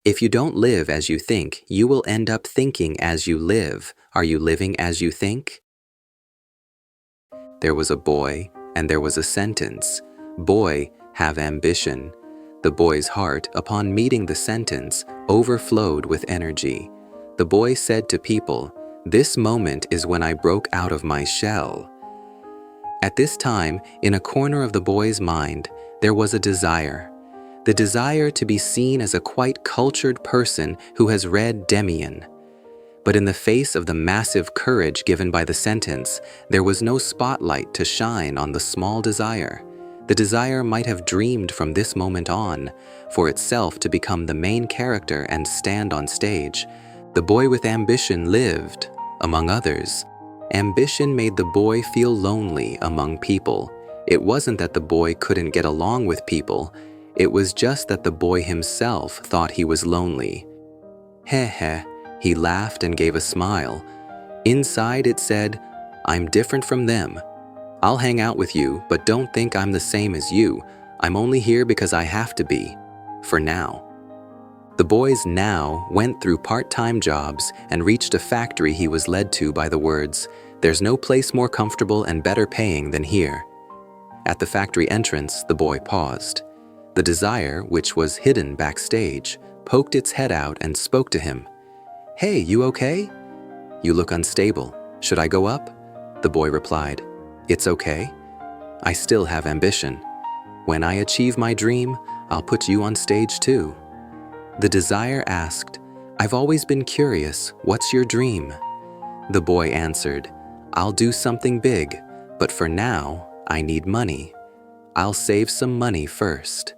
If you don't live as you think, you will end up thinking as you live. Are you living as you think? There was a boy, and there was a sentence. Boy, have ambition. The boy's heart, upon meeting the sentence, overflowed with energy. The boy said to people, "This moment is when I broke out of my shell." At this time, in a corner of the boy's mind, there was a desire. The desire to be seen as a quite cultured person who has read Demian. But in the face of the massive courage given by the sentence, there was no spotlight to shine on the small desire. The desire might have dreamed from this moment on, for itself to become the main character and stand on stage. The boy with ambition lived, among others. Ambition made the boy feel lonely among people. It wasn't that the boy couldn't get along with people. It was just that the boy himself thought he was lonely. Heh heh, he laughed and gave a smile. Inside it said, "I'm different from them. I'll hang out with you, but don't think I'm the same as you. I'm only here because I have to be, for now." The boy's now went through part-time jobs and reached a factory he was led to by the words, "There's no place more comfortable and better paying than here." At the factory entrance, the boy paused. The desire, which was hidden backstage, poked its head out and spoke to him. "Hey, you okay? You look unstable. Should I go up?" The boy replied, "It's okay. I still have ambition. When I achieve my dream, I'll put you on stage too." The desire asked, "I've always been curious, what's your dream?" The boy answered, "I'll do something big, but for now, I need money. I'll save some money first."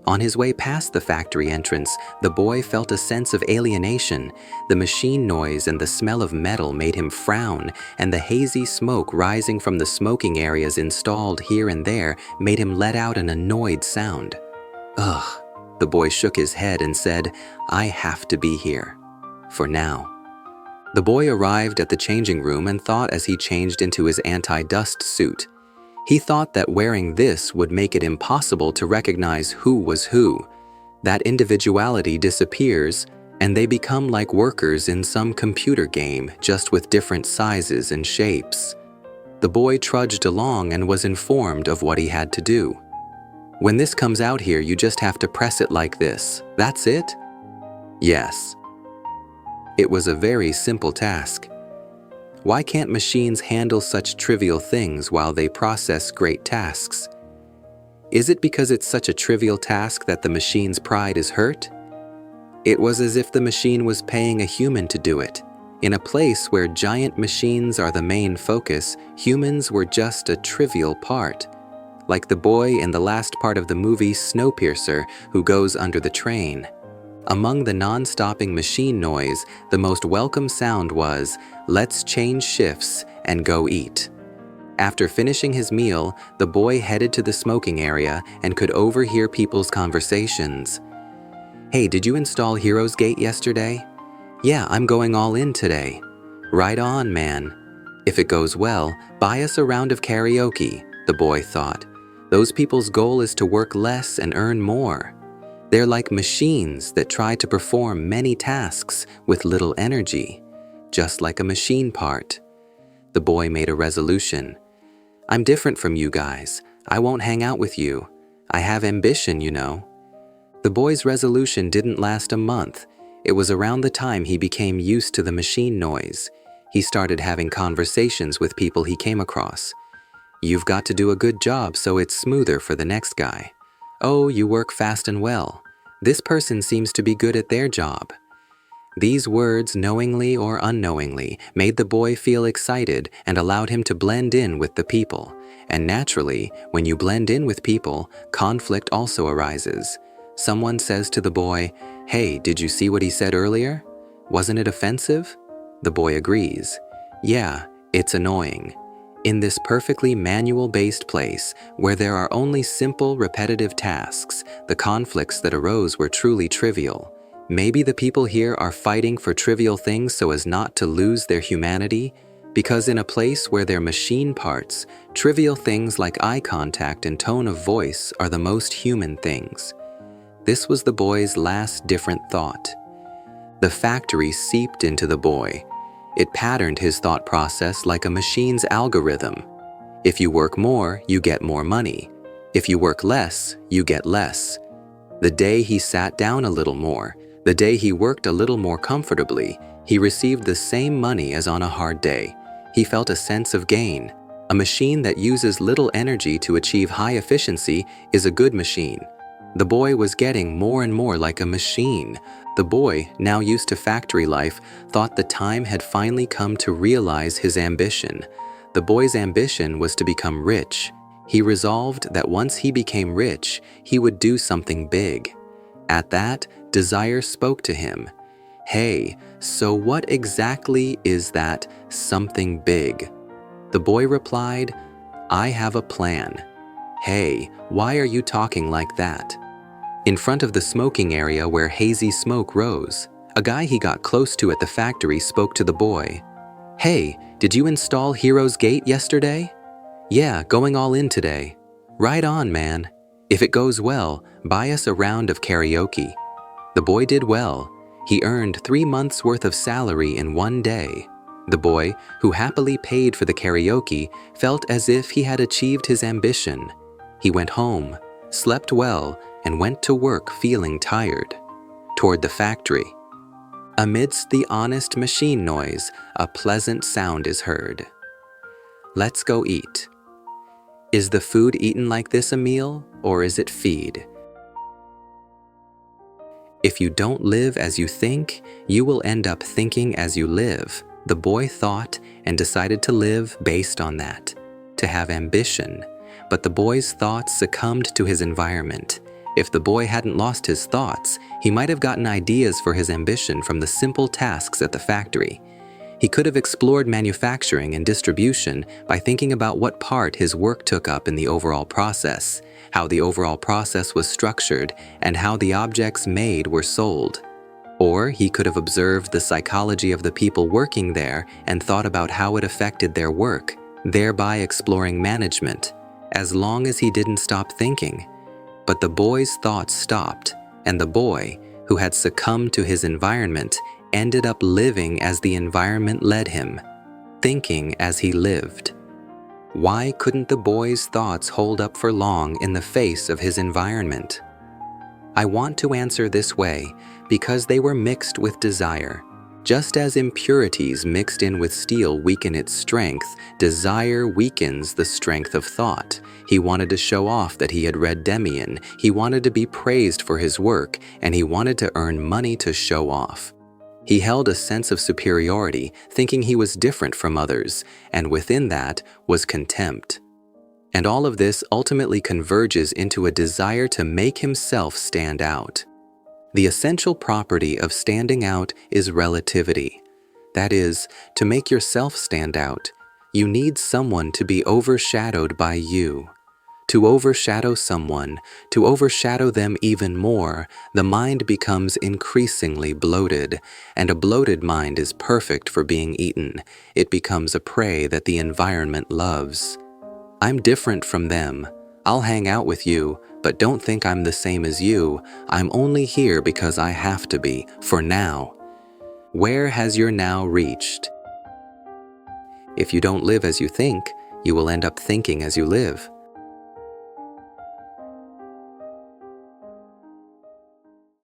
On his way past the factory entrance, the boy felt a sense of alienation. The machine noise and the smell of metal made him frown, and the hazy smoke rising from the smoking areas installed here and there made him let out an annoyed sound. Ugh. The boy shook his head and said, "I have to be here. For now." The boy arrived at the changing room and thought as he changed into his anti-dust suit. He thought that wearing this would make it impossible to recognize who was who. That individuality disappears, and they become like workers in some computer game, just with different sizes and shapes. The boy trudged along and was informed of what he had to do. "When this comes out here, you just have to press it like this. That's it?" Yes. It was a very simple task. Why can't machines handle such trivial things while they process great tasks? Is it because it's such a trivial task that the machine's pride is hurt? It was as if the machine was paying a human to do it. In a place where giant machines are the main focus, humans were just a trivial part. Like the boy in the last part of the movie Snowpiercer who goes under the train. Among the non-stopping machine noise, the most welcome sound was, "Let's change shifts and go eat." After finishing his meal, the boy headed to the smoking area and could overhear people's conversations. "Hey, did you install Heroes Gate yesterday?" "Yeah, I'm going all in today." "Right on, man." "If it goes well, buy us a round of karaoke," the boy thought. Those people's goal is to work less and earn more. They're like machines that try to perform many tasks with little energy, just like a machine part. The boy made a resolution. "I'm different from you guys. I won't hang out with you. I have ambition, you know." The boy's resolution didn't last a month. It was around the time he became used to the machine noise. He started having conversations with people he came across. "You've got to do a good job so it's smoother for the next guy." "Oh, you work fast and well. This person seems to be good at their job." These words, knowingly or unknowingly, made the boy feel excited and allowed him to blend in with the people. And naturally, when you blend in with people, conflict also arises. Someone says to the boy, "Hey, did you see what he said earlier? Wasn't it offensive?" The boy agrees. "Yeah, it's annoying." In this perfectly manual-based place, where there are only simple, repetitive tasks, the conflicts that arose were truly trivial. Maybe the people here are fighting for trivial things so as not to lose their humanity, because in a place where they're machine parts, trivial things like eye contact and tone of voice are the most human things. This was the boy's last different thought. The factory seeped into the boy. It patterned his thought process like a machine's algorithm. If you work more, you get more money. If you work less, you get less. The day he sat down a little more, the day he worked a little more comfortably, he received the same money as on a hard day. He felt a sense of gain. A machine that uses little energy to achieve high efficiency is a good machine. The boy was getting more and more like a machine. The boy, now used to factory life, thought the time had finally come to realize his ambition. The boy's ambition was to become rich. He resolved that once he became rich, he would do something big. At that, desire spoke to him. "Hey, so what exactly is that something big?" The boy replied, "I have a plan." "Hey, why are you talking like that?" In front of the smoking area where hazy smoke rose, a guy he got close to at the factory spoke to the boy. "Hey, did you install Heroes Gate yesterday?" "Yeah, going all in today." "Right on, man. If it goes well, buy us a round of karaoke." The boy did well. He earned 3 months' worth of salary in one day. The boy, who happily paid for the karaoke, felt as if he had achieved his ambition. He went home, slept well, and went to work feeling tired. Toward the factory. Amidst the honest machine noise, a pleasant sound is heard. Let's go eat. Is the food eaten like this a meal, or is it feed? If you don't live as you think, you will end up thinking as you live. The boy thought and decided to live based on that, to have ambition. But the boy's thoughts succumbed to his environment. If the boy hadn't lost his thoughts, he might have gotten ideas for his ambition from the simple tasks at the factory. He could have explored manufacturing and distribution by thinking about what part his work took up in the overall process, how the overall process was structured, and how the objects made were sold. Or he could have observed the psychology of the people working there and thought about how it affected their work, thereby exploring management, as long as he didn't stop thinking. But the boy's thoughts stopped, and the boy, who had succumbed to his environment, ended up living as the environment led him, thinking as he lived. Why couldn't the boy's thoughts hold up for long in the face of his environment? I want to answer this way because they were mixed with desire. Just as impurities mixed in with steel weaken its strength, desire weakens the strength of thought. He wanted to show off that he had read Demian, he wanted to be praised for his work, and he wanted to earn money to show off. He held a sense of superiority, thinking he was different from others, and within that was contempt. And all of this ultimately converges into a desire to make himself stand out. The essential property of standing out is relativity. That is, to make yourself stand out, you need someone to be overshadowed by you. To overshadow someone, to overshadow them even more, the mind becomes increasingly bloated, and a bloated mind is perfect for being eaten. It becomes a prey that the environment loves. I'm different from them. I'll hang out with you, but don't think I'm the same as you. I'm only here because I have to be, for now. Where has your now reached? If you don't live as you think, you will end up thinking as you live.